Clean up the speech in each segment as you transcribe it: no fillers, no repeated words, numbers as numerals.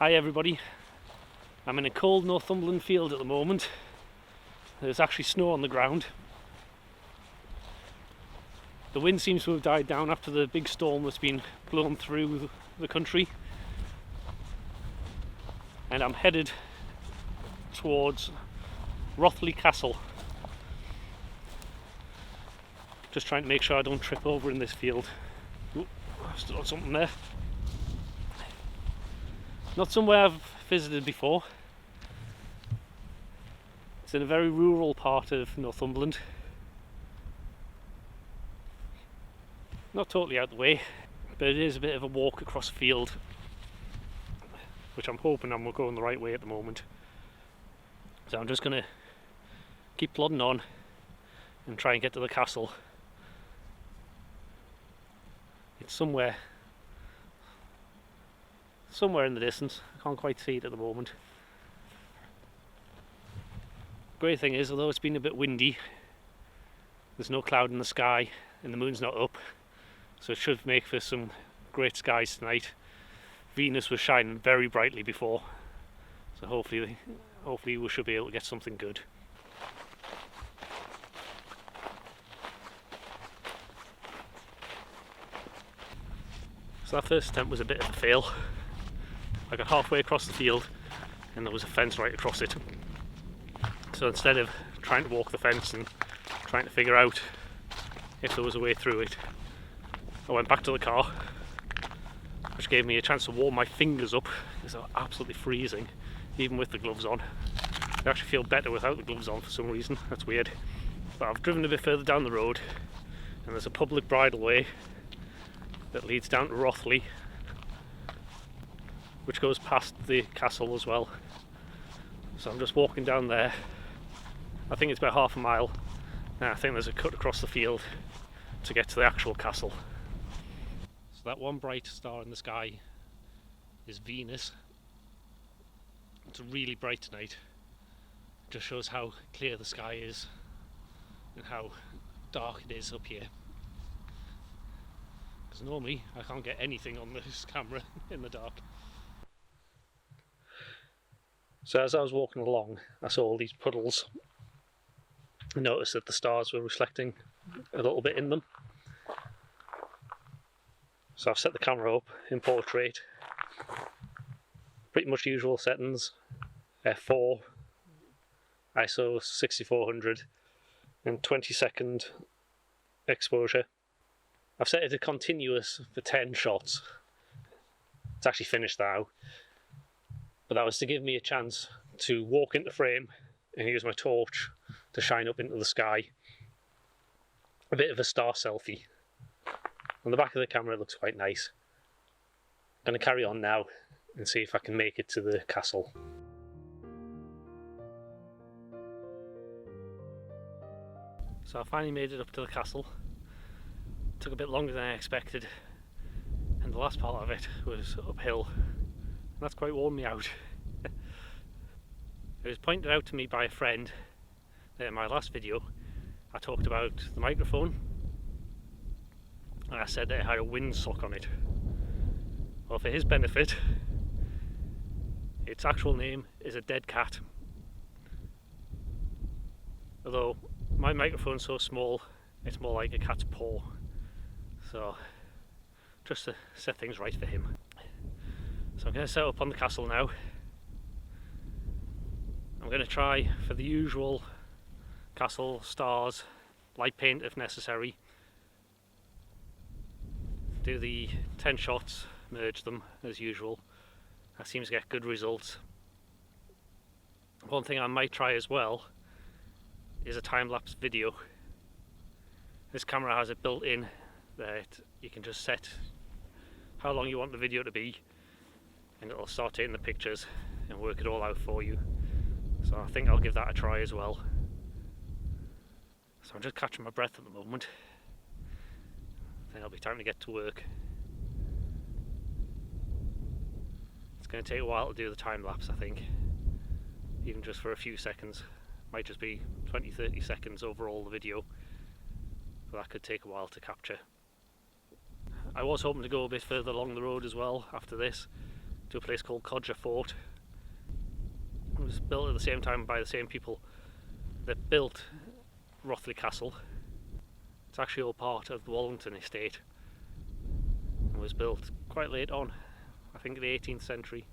Hi everybody, I'm in a cold Northumberland field at the moment. There's actually snow on the ground. The wind seems to have died down after the big storm that's been blown through the country. And I'm headed towards Rothley Castle. Just trying to make sure I don't trip over in this field. Ooh, I've still got something there. Not somewhere I've visited before. It's in a very rural part of Northumberland. Not totally out the way, but it is a bit of a walk across the field, which I'm hoping I'm going the right way at the moment. So I'm just going to keep plodding on and try and get to the castle. It's somewhere in the distance. I can't quite see it at the moment. Great thing is, although it's been a bit windy, there's no cloud in the sky and the moon's not up, so it should make for some great skies tonight. Venus was shining very brightly before, so hopefully we should be able to get something good. So that first attempt was a bit of a fail. I got halfway across the field and there was a fence right across it. So instead of trying to walk the fence and trying to figure out if there was a way through it, I went back to the car, which gave me a chance to warm my fingers up because they're absolutely freezing, even with the gloves on. I actually feel better without the gloves on for some reason. That's weird. But I've driven a bit further down the road and there's a public bridleway that leads down to Rothley, which goes past the castle as well. So I'm just walking down there. I think it's about half a mile, and I think there's a cut across the field to get to the actual castle. So that one bright star in the sky is Venus. It's really bright tonight. It just shows how clear the sky is and how dark it is up here. Because normally I can't get anything on this camera in the dark. So as I was walking along, I saw all these puddles. I noticed that the stars were reflecting a little bit in them. So I've set the camera up in portrait. Pretty much usual settings. f4, ISO 6400 and 20-second exposure. I've set it to continuous for 10 shots. It's actually finished now. But that was to give me a chance to walk into frame and use my torch to shine up into the sky. A bit of a star selfie. On the back of the camera it looks quite nice. I'm going to carry on now and see if I can make it to the castle. So I finally made it up to the castle. It took a bit longer than I expected, and the last part of it was uphill. That's quite worn me out. It was pointed out to me by a friend that in my last video I talked about the microphone and I said that it had a windsock on it. Well, for his benefit, its actual name is a dead cat. Although my microphone's so small, it's more like a cat's paw. So just to set things right for him. So I'm going to set up on the castle now. I'm going to try for the usual castle stars, light paint if necessary. Do the 10 shots, merge them as usual. That seems to get good results. One thing I might try as well is a time-lapse video. This camera has it built in that you can just set how long you want the video to be, and it'll start taking the pictures and work it all out for you. So I think I'll give that a try as well. So I'm just catching my breath at the moment. I think it'll be time to get to work. It's going to take a while to do the time lapse, I think. Even just for a few seconds. Might just be 20-30 seconds overall the video. But that could take a while to capture. I was hoping to go a bit further along the road as well after this, to a place called Codger Fort. It was built at the same time by the same people that built Rothley Castle. It's actually all part of the Wallington estate. It was built quite late on, I think the 18th century,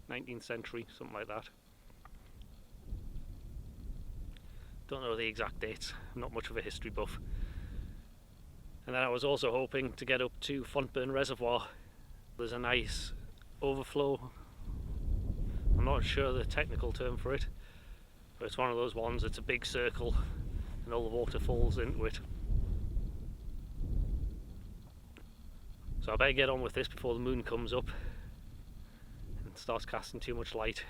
19th century, something like that. Don't know the exact dates, I'm not much of a history buff. And then I was also hoping to get up to Fontburn Reservoir. There's a nice overflow. I'm not sure the technical term for it, but it's one of those ones, it's a big circle and all the water falls into it. So I better get on with this before the moon comes up and starts casting too much light.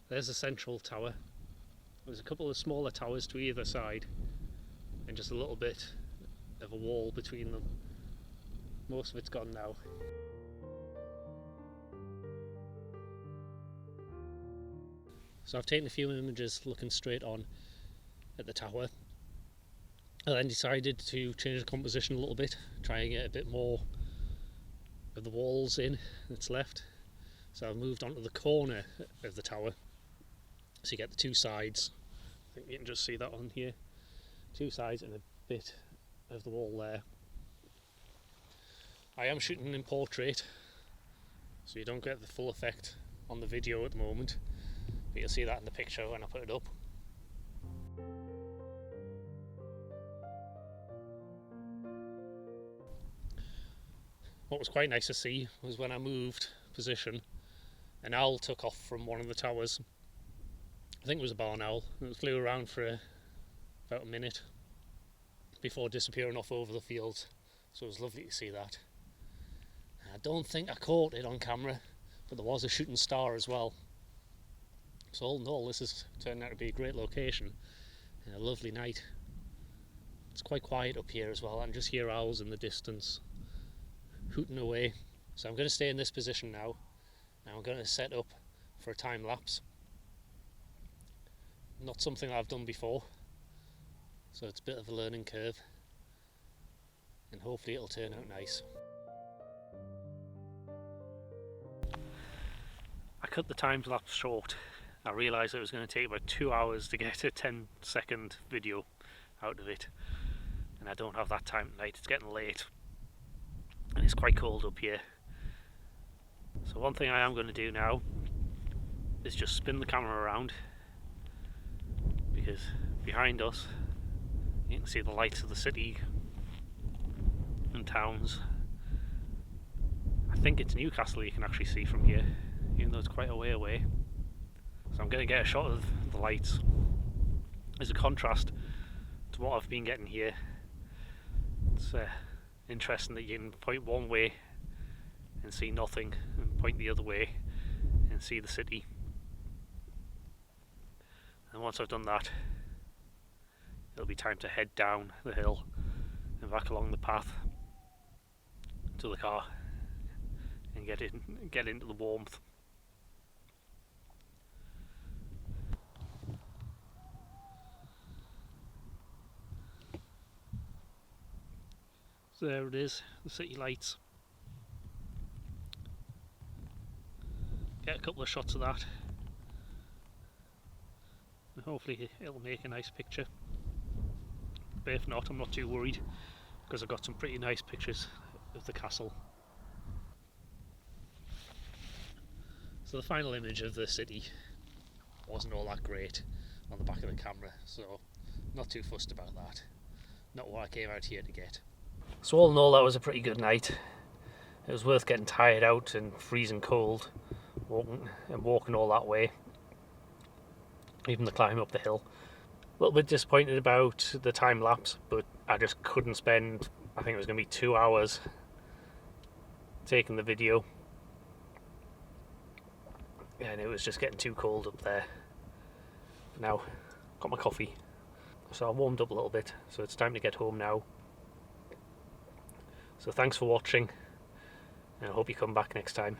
There's the central tower. There's a couple of smaller towers to either side and just a little bit of a wall between them. Most of it's gone now. So I've taken a few images looking straight on at the tower. I then decided to change the composition a little bit, try and get a bit more of the walls in that's left. So I've moved onto the corner of the tower, so you get the two sides. I think you can just see that on here. Two sides and a bit of the wall there. I am shooting in portrait, so you don't get the full effect on the video at the moment, but you'll see that in the picture when I put it up. What was quite nice to see was when I moved position, an owl took off from one of the towers. I think it was a barn owl. It flew around for about a minute before disappearing off over the fields, so it was lovely to see that. I don't think I caught it on camera, but there was a shooting star as well. So all in all, this has turned out to be a great location and a lovely night. It's quite quiet up here as well. I can just hear owls in the distance hooting away. So I'm going to stay in this position now. Now I'm going to set up for a time lapse. Not something I've done before, so it's a bit of a learning curve, and hopefully it'll turn out nice. I cut the time lapse short. I realised it was going to take about 2 hours to get a 10-second video out of it, and I don't have that time tonight. It's getting late and it's quite cold up here. So one thing I am going to do now is just spin the camera around, because behind us you can see the lights of the city and towns. I think it's Newcastle you can actually see from here, even though it's quite a way away. So I'm going to get a shot of the lights as a contrast to what I've been getting here. It's interesting that you can point one way and see nothing, and point the other way and see the city. And once I've done that, it'll be time to head down the hill and back along the path to the car and get into the warmth. So there it is, the city lights. Get a couple of shots of that, and hopefully it'll make a nice picture. But if not, I'm not too worried, because I've got some pretty nice pictures of the castle. So the final image of the city wasn't all that great on the back of the camera, so not too fussed about that. Not what I came out here to get. So all in all, that was a pretty good night. It was worth getting tired out and freezing cold, walking all that way, even the climb up the hill. A little bit disappointed about the time lapse, but I just couldn't spend, I think it was going to be 2 hours taking the video, and it was just getting too cold up there. But now, got my coffee, so I warmed up a little bit, so it's time to get home now. So thanks for watching, and I hope you come back next time.